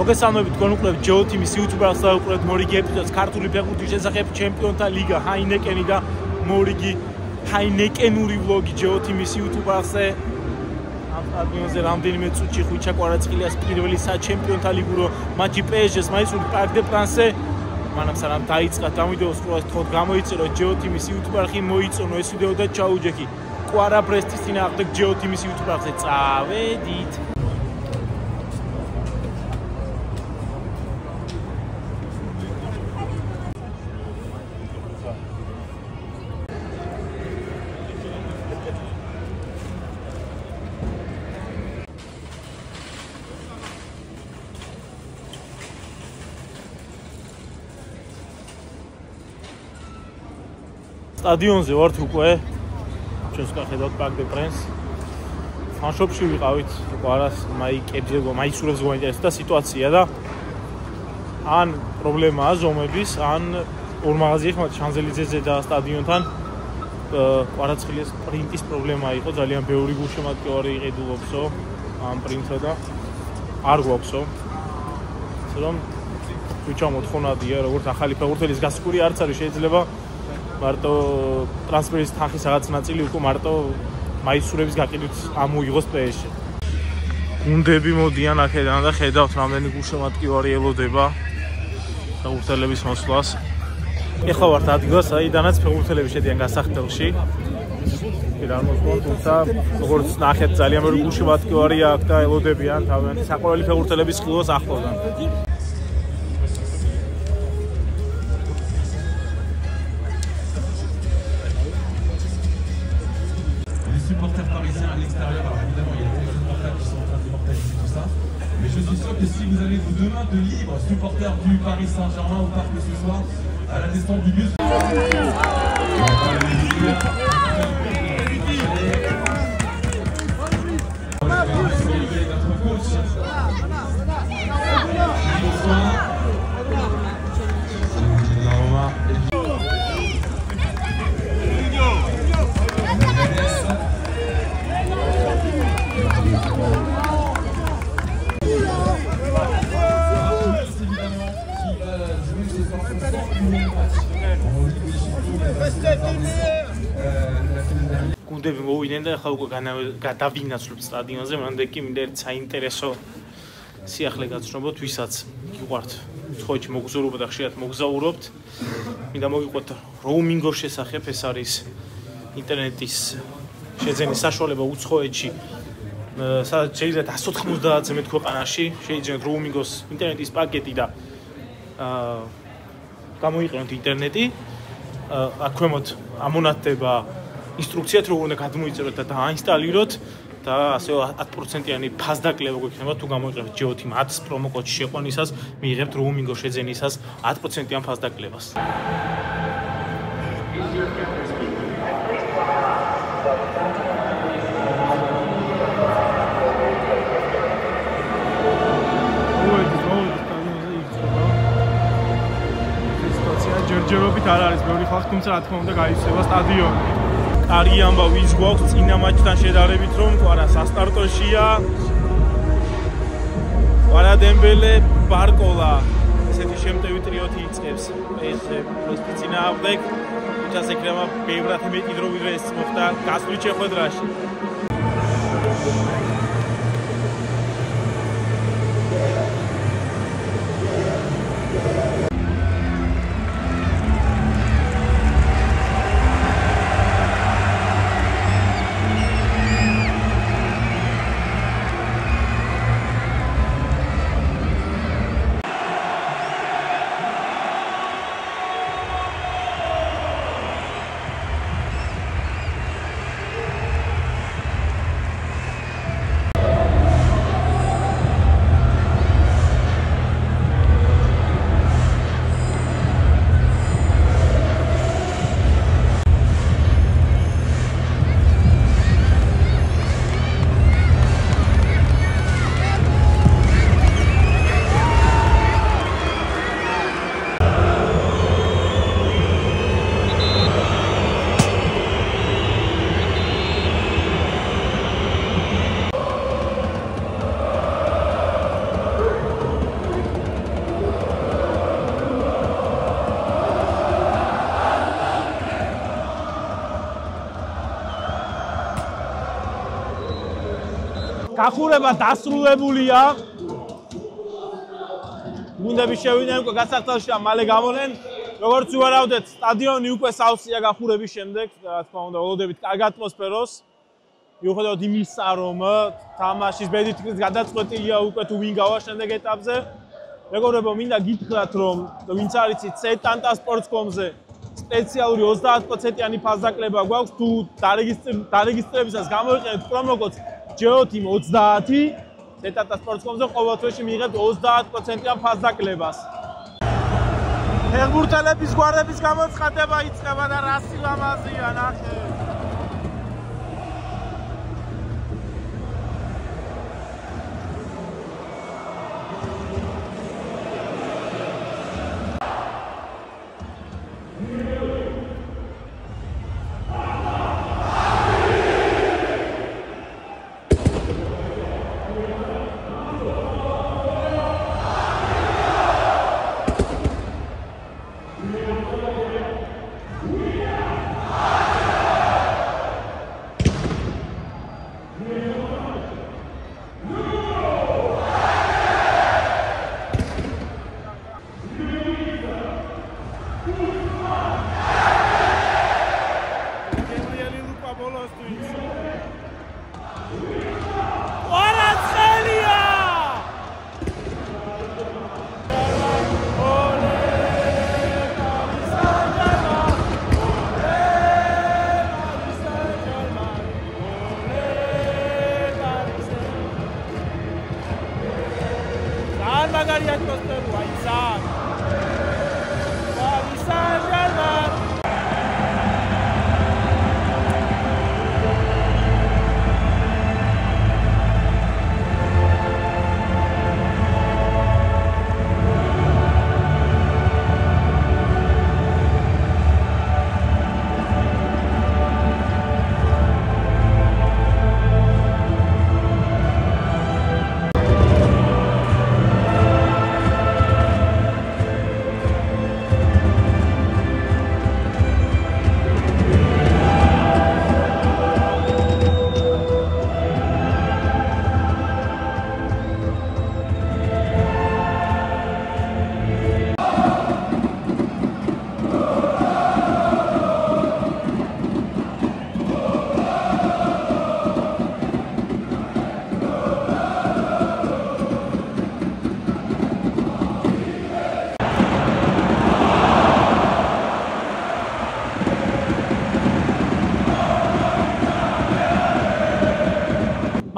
მოგესალმებით თქვენ უყურებთ ჯეო თიმის YouTube каналს და უყურებთ მორიგი ეპიზოდს ქართული ფეხბურთის შესახებ ჩემპიონთა ლიგა ჰაინეკენი და მორიგი ჰაინეკენური ვლოგი ჯეო თიმის YouTube каналზე ამ სტადიონზე რამდენიმე წუთში ხვიჩა კვარაცხელიას პირველი საჩემპიონთა ლიგურო მატჩი PSG-ს მაისური პარკ დე პრანსზე მანამ სანამ დაიწყა ამ ვიდეოს ყურას თქო გამოიწერო ჯეო თიმის YouTube каналში მოიწონო ეს ვიდეო და ჩაუჯექი კვარა ბრესტის წინააღმდეგ ჯეო თიმის YouTube каналზე წავედით სტადიონზე ვართ უკვე ჩვენს გახედავთ პარკ დე პრენს ფანშოპში ვიყავით კვარას მაიკებზე მაისურებს გვაინტერესდა სიტუაცია და ან პრობლემაა ზომების ან ორ მაღაზია ხმად შანზელიძეზე და სტადიონთან კვარაცხელიას პრინტის პრობლემა იყო ძალიან ბევრი გულშემატკივარი იყიდულობსო ამ პრინტსა და არ გვაქვსო ასე რომ ვიჩა მოთხოვნადია როგორც ახალი ფეხბურთელის გასკური არც არის შეიძლება მარტო ტრანსფერის თანხის რაღაც ნაწილი უკვე მარტო მაისურების გაყიდვით ამოიღოს PSG-ში. გუნდები მოდიან აქედან და ხედავთ რამდენი გულშემატკივარი ელოდება ფეხბურთელების მოსვლას. ეხლა ვართ ადგილას, საიდანაც ფეხბურთელები შედიან გასახდელში. კიდევ მოსვლან თუმცა როგორც ნახეთ ძალიან ბევრი გულშემატკივარი აქ და ელოდებიან თავიანთი საყვარელი ფეხბურთელების ხილვას ახლოდან. Supporters parisiens à l'extérieur, alors évidemment il y a des supporters qui sont en train de démoraliser tout ça, mais je suis sûr que si vous avez vos deux mains de libre, supporters du Paris Saint-Germain au parc ce soir, à la descente du bus. Notre coach. Bonsoir. გუნდები მოვიდნენ და ახლა უკვე გადავინაცვლებთ სტადიონზე, მანამდე კი მინდა ერთ საინტერესო სიახლე გაცნობოთ, ვისაც გიყვართ უცხოეთში მოგზაურობა და ხშირად მოგზაურობთ. მინდა მოგიყვეთ როუმინგის შესახებ, ეს არის ინტერნეტის შეძენის საშუალება უცხოეთში. სადაც შეიძლება 190-ზე მეტ ქვეყანაში შეიძლება როუმინგის ინტერნეტის პაკეტი და გამოიყენოთ ინტერნეტი. აქ ქვემოთ ამონათდება ინსტრუქცია თუ როგორ უნდა გადმოიწეროთ და დაინსტალიროთ და ასე 10%-იანი ფასდაკლება გვექნება თუ გამოიყენებთ ჯეო თიმ 10 პრომო კოდში შეყვანისას მიიღებთ როუმინგის შეძენისას 10%-იან ფასდაკლებას. ჯერჯერობით არ არის ბევრი ხალხი, თუმცა რა თქმა უნდა გაიცემა სტადიონი. კარგი ამბავი ის გვაქვს წინა მატჩთან შედარებით, რომ კვარა სასტარტოშია. კვარა დემბელე, ბარკოლა ესეთი შემტევი ტრიოთი იწყებს PSG-ს წინააღმდეგ. თუმცა ეკრემა ბევრად მეტი დრო ვიდრე ეს მოხდა გასული შეხვედრაში. გახურება დასრულებულია. გუნდები შევიდნენ უკვე გასართალში და მალე გამონენ. როგორც ვარავდეთ, სტადიონი უკვე სავსეა გახურების შემდეგ, რა თქმა უნდა, ველოდებით კარგ ატმოსფეროს. მიუხედავად იმისა, რომ თამაშის ბედით გადაწყვეტილია უკვე თუ ვინ გავა შემდეგ ეტაპზე. მეგობრებო, მინდა გითხრათ, რომ ვინც არის C-Tanta Sports.com-ზე სპეციალური 30%-იანი ფასდაკლება გვაქვს, თუ დარეგისტრირებისას გამოიყენებთ პრომოკოდს GEOTEAM 30, C-Tanta Sports.com-ზე ყოველ თვეში მიიღებთ 30%-იან ფასდაკლებას. ფეხბურთელების გვარების გამოცხადება იწყება და რა სილამაზეა ნახე.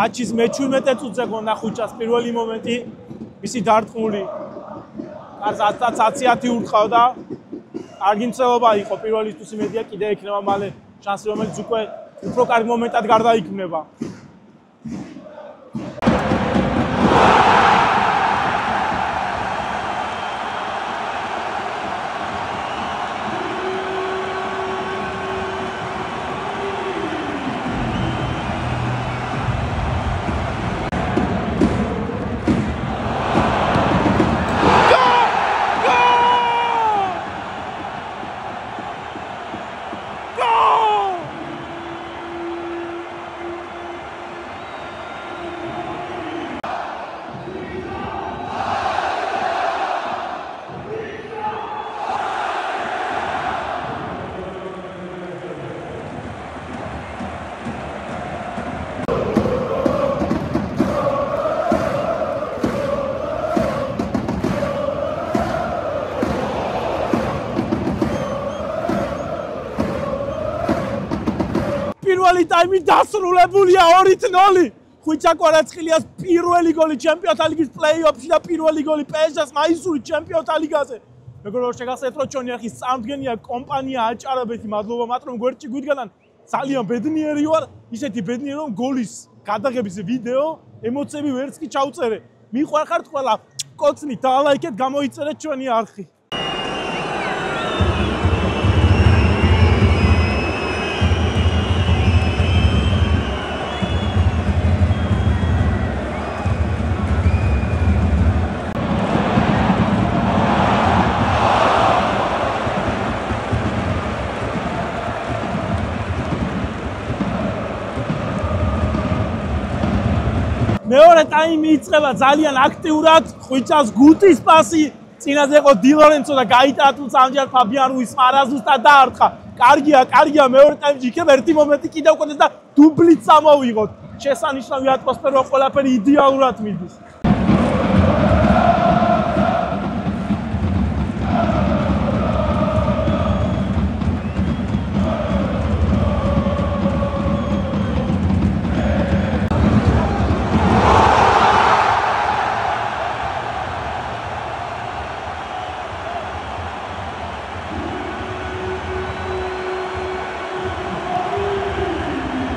მაჩის მე-17 წუთზე გონდა ხუჭას პირველი მომენტი, მისი დარტყმული. კარს 10-10 ურტყავდა. კარგი მცველობა იყო პირველისთვის იმედია კიდე ექნება მალე შანსი, რომელიც უფრო კარგ მომენტად გარდაიქმნება. პირველი ტაიმი დასრულებულია 2-0. ხუჭა კვარაცხელიას პირველი გოლი ჩემპიონთა ლიგის პლეი-ოფში და პირველი გოლი PSG-ს მაისური ჩემპიონთა ლიგაზე. მეგობრებო, შეგახსენებთ, რომ ჩვენი ახის წამდგენია კომპანია აჭარაბეთი, მადლობა მათ, რომ გვერდში გვიდგანან. ძალიან ბედნიერი ვარ, ისეთი ბედნიერი, რომ გოლის გადაღების ვიდეო ემოციები ვერც კი ჩავწერე. მიყვარხართ ყველა, კოცნით დალაიქეთ, გამოიწერეთ ჩვენი არხი. ტაიმი იწყება ძალიან აქტიურად, ხვიჩას გუტის პასი, წინაზე იყო დი ლორენცო და გაიტანა, თუმცა ამჯერად ფაბიან რუისმა არაზუსტად დაარტყა. კარგია, მეორე ტაიმში იქნება ერთი მომენტი კიდევ კონდეს და დუბლიც წამოვიღოთ. შესანიშნავი ატმოსფერო, ყველაფერი იდეალურად მიდის.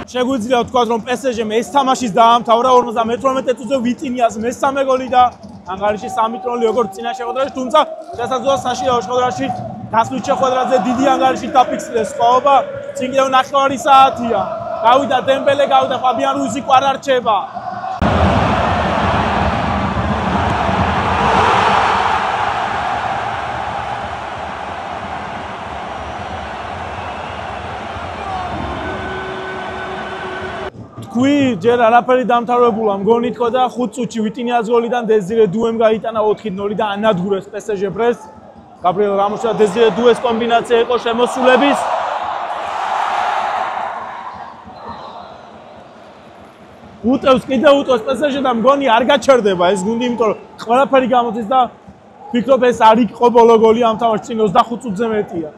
შეგვიძლია ვთქვათ, რომ PSG-მ ეს თამაშის დაამთავრა 58 წუთზე ვიტინიას მესამე გოლი და ანგარიში 3-0 როგორც წინა შეხვედრაში, თუმცა შესაძლოა საშინაო შეხვედრაში გასვლით შეხვედრაზე დიდი ანგარიში დაფიქსირდეს სხვაობა. წინ კიდევ 9 საათია. გავიდა დემბელე, გავიდა ფაბიან რუისი, ყარ არ რჩება. თქვი ჯერ არაფერი დამთავრებულა, მგონი თქო და 5 წუთში ვიტინიას გოლიდან დეზირე დუემ გაიტანა 4-0 და ანადგურეს PSG პრეს. გაბრიელ რამოსი და დეზირე დუეს კომბინაცია იყო შემოსულების. უტევს PSG და მგონი არ გაჩერდება ეს გუნდი, იმიტომ რომ ყველაფერი გამოდის და ფიქრობ ეს არ იყო ბოლო გოლი ამ თამაშში, წინ 25 წუთზე მეტია.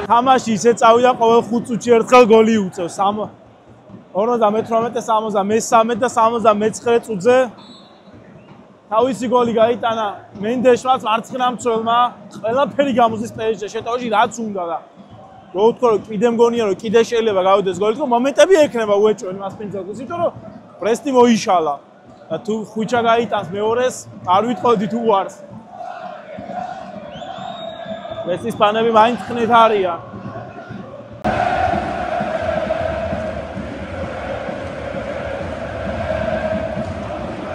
თამაში ისე წავიდა ყოველ 5 წუთში ერთხელ გოლი უწევს. 58, 63 და 69 წუთზე თავისი გოლი გაიტანა მენდეშმაც მარცხენა მცველმა. ყველაფერი გამოდის PSG-ში, შეტევაში რაც უნდა და რო ვთქვა რომ კიდე მგონია რომ კიდე შეიძლება გავიდეს გოლი, თქო მომენტები ექნება უეჭველი მას პინძელს, იმიტომ რომ პრესტი მოიშალა და თუ ხვიჩა გაიტანს მეორეს, არ ვითხოვდით უარს. ეს ისპანები მაინც ხნით არიან.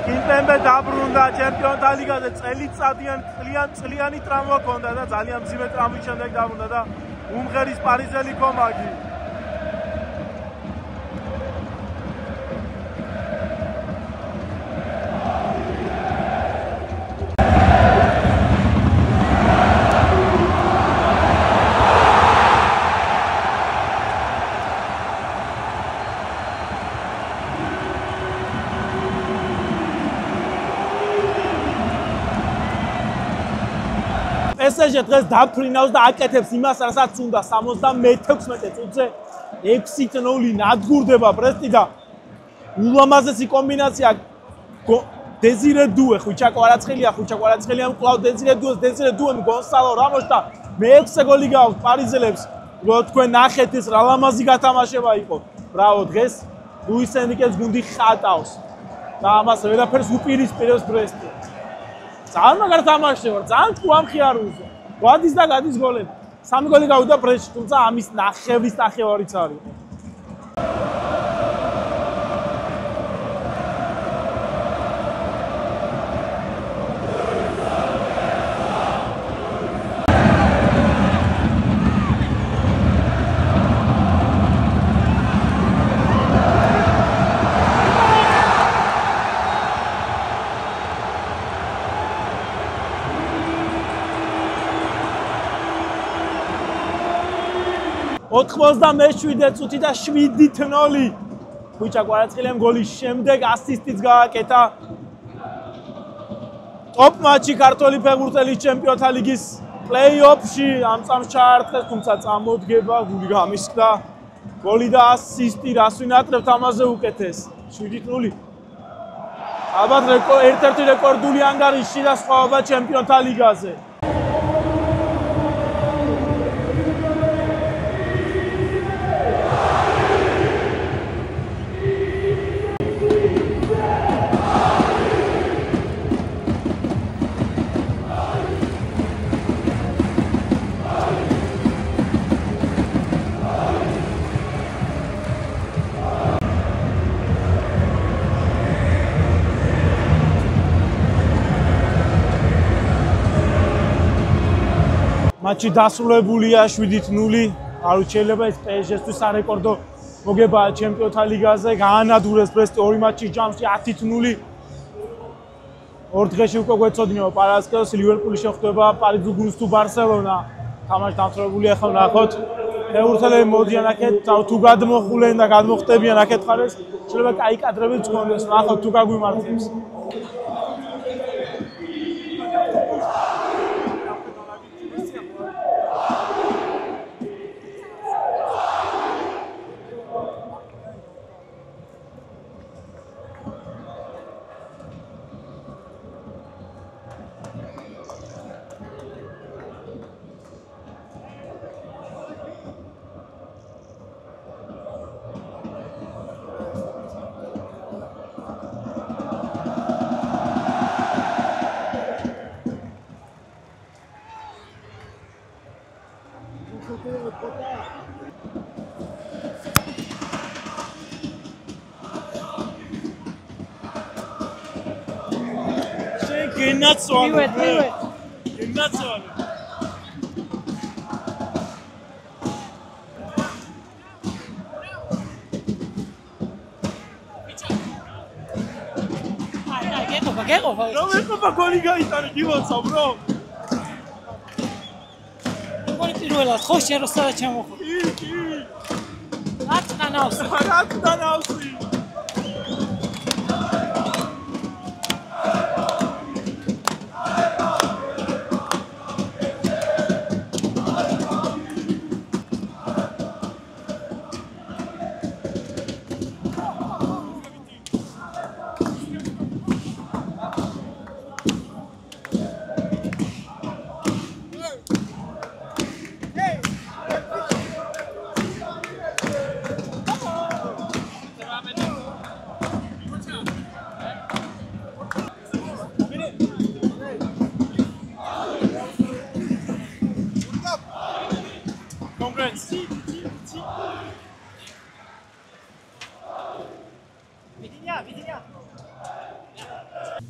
კიმპემბე დაბრუნდა ჩემპიონთა ლიგაზე, წლიანი ტრავმა ჰქონდა და ძალიან მძიმე ტრავმის შემდეგ დაბრუნდა და უმღერის პარიზელი კომაგი. PSG დღეს დაფრინავს და აკეთებს იმას, რასაც უნდა. 76 წუთზე 6-0 ნადგურდება პრესტი და ულამაზესი კომბინაცია დეზირე დუე, ხვიჩა კვარაცხელია მკლავ დეზირე დუემ გონსალო რამოს და მე-6 გოლი გააქვს პარიზელებს. რო თქვენ ნახეთ ეს რა ლამაზი გათამაშება იყო. ბრავო, დღეს ლუის ენრიკეს გუნდი ხატავს და ამას ვერაფერს უპირისპირებს პრესტი. ძალიან მაგარ თამაშზე ვარ, ძალიან თუამხიარუზე. გვადის და გადის გოლები. 3 გოლი გავიდა პრესში, თუმცა ამის ნახევრის ნახევარიც არის. მე-7 წუთი და 7-0. ხვიჩა კვარაცხელიამ გოლის შემდეგ ასისტიც გააკეთა. ტოპ მატჩი ქართველი ფეხბურთელის ჩემპიონთა ლიგის პლეი-ოფში ამ წამს ჩაარტყეს, თუმცა წამოდგება გული გამისხდა. გოლი და ასისტი, რას ვინატრებთ ამაზე უკეთეს. 7-0. ალბათ ერთ-ერთი რეკორდული ანგარიში და სხვაობა ჩემპიონთა ლიგაზე. მატჩი დასრულებულია 7-0. არ შეიძლება ეს PSG-თვის სარეკორდო მოგება ჩემპიონთა ლიგაზე. გაანადგურეს ბრესტი 2 მატჩის ჯამში 10-0. ორ დღეში უკვე გვეცოდინება პარასკევს ლივერპული შეხვდება პარიზ თუ ბარსელონა. თამაში დამთავრებული ახლა ნახოთ. ევროპელები მოდიან აქეთ, თუ გადმოხულენ და გადმოხტებიან აქეთ ხარეს, შეიძლება კაი კადრებიც გქონდეს. ნახოთ თუ გაგვიმართებს.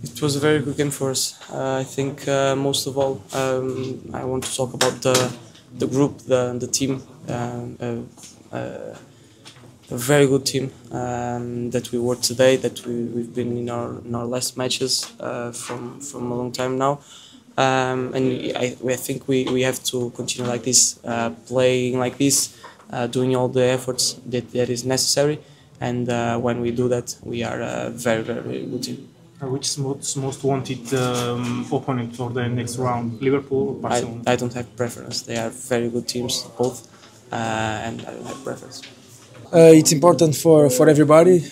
It was a very good game for us. I think most of all, I want to talk about the group, the team. A very good team that we were today. That we've been in our last matches from a long time now, and I think we have to continue like this, playing like this, doing all the efforts that is necessary. And when we do that, we are a very good team. Which is most wanted opponent for the next round, Liverpool or Barcelona? I don't have preference. They are very good teams, both, and I don't have preference. It's important for everybody.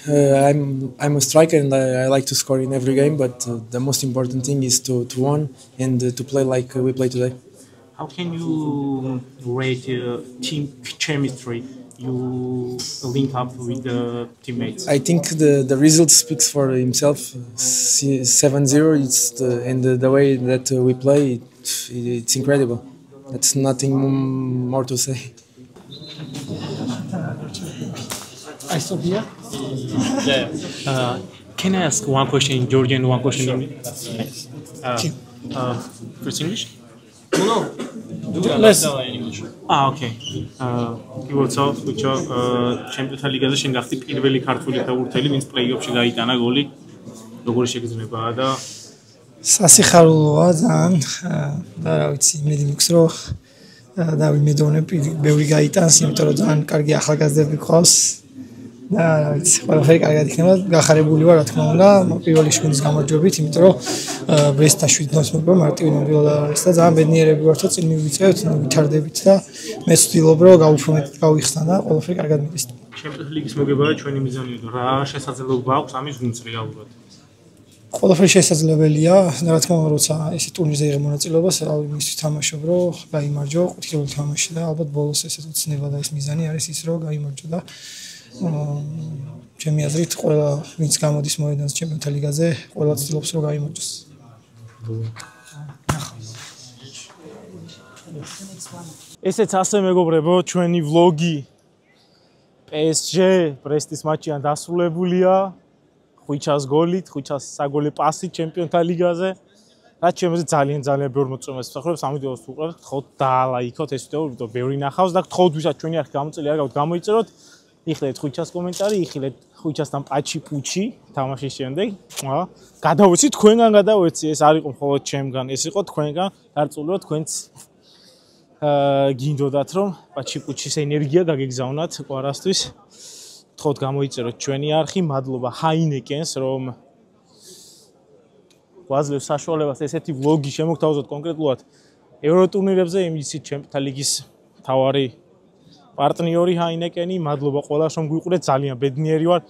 I'm a striker and I like to score in every game, but the most important thing is to win and to play like we play today. How can you rate team chemistry? You link up with the teammates. I think the result speaks for himself. 7-0. And the way that we play, it's incredible. That's nothing more to say. I stop here. Yeah. Can I ask one question in Georgian, one question in first English? No. Less. Okay. გიგვოცავ ხუჩო ჩემპიონთა ლიგაზე შენ გახდი პირველი ქართული ფეხბურთელი, ვინც პლეი-ოფში გაიტანა გოლი. როგორი შეგრძნებაა და სასიხარულოა ძალიან და რა ვიცი, იმედი მიქვს რომ დავიმედოვნებ ბევრი გაიტანს, იმიტომ რომ ძალიან კარგი ახალგაზრდები გყავს. და რა ვიცი, ყველაფერი კარგად იქნება, გახარებული ვარ რა თქმა უნდა, პირველი შვინის გამარჯვებით, იმიტომ რომ ბრესტთან 7-0 მოგება მარტივი ნამდვილად არ არის და ძალიან ბედნიერები ვართ, რომ წინ მივიწევთ, ვითარდებით და მე ვცდილობ რომ გაუფრთხილდეთ, გავიხსნა და ყველაფერი კარგად მიგეს. ჩემპიონთა ლიგის მოგება ჩვენი მიზანია და რა შესაძლებლობა აქვს ამის ვინც რეალურად? ყველაფერი შესაძლებელია, რა თქმა უნდა, როცა ესე ტურნირზე იღებ მონაწილეობას, იმისთვის თამაშობ, რომ გაიმარჯვო, ყოფილი თამაში და ალბათ ბოლოს ესე უცნება და ეს მიზანი არის ის, რომ გაიმარჯვო და ჩემი აზრით, ყველა ვინც გამოდის მოედანზე ჩემპიონთა ლიგაზე, ყველა ცდილობს რომ გაიმარჯვოს. ესეც ასე მეგობრებო, ჩვენი ვლოგი PSG ბრესტის მატჩიდან დასრულებულია. ხვიჩას გოლით, ხვიჩას საგოლე პასით ჩემპიონთა ლიგაზე. რაც შემოზე ძალიან ბევრ მოწმეს მსახურებს ამ ვიდეოს უყურებთ, გთხოვთ დაალაიქოთ ეს ვიდეო, იმიტომ ბევრი ნახავს და გთხოვთ ვისაც ჩვენი არხი გამოწელი არ გაქვთ გამოიწეროთ. იხილეთ ხვიჩას კომენტარი, იხილეთ ხვიჩასთან პაჩი-პუჩი თამაშის შემდეგ. გადავეცი თქვენგან გადავეცი, ეს არ იყო მხოლოდ ჩემგან, ეს იყო თქვენგან, დარწმუნდით თქვენც გინდოდათ რომ პაჩი-პუჩის ენერგია გაგეგზავნათ ყვარასთვის. გთხოვთ გამოიწეროთ ჩვენი არხი, მადლობა ჰაინეკენს რომ გვაძლევს საშუალებას ესეთი ვლოგი შემოგთავაზოთ კონკრეტულად ევროტურნირებზე, იმისით ჩემპიონთა ლიგის მთავარი პარტნიორი ჰაინეკენი, მადლობა ყველას რომ გვიყურეთ, ძალიან ბედნიერი ვარ.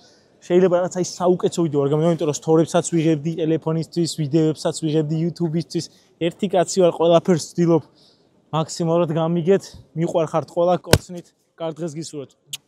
შეიძლება რაღაც აი საუკეთესო ვიდეო არ გამიგონო, იმიტომ რომ სტორებსაც ვიღებდი ტელეფონისთვის, ვიდეოებსაც ვიღებდი YouTube-ისთვის. ერთი კაცი ვარ, ყველაფერს ვცდილობ მაქსიმალურად გამიგეთ. მიყვარხართ ყველა, კოცნით, კარგ დღეს გისურვებთ.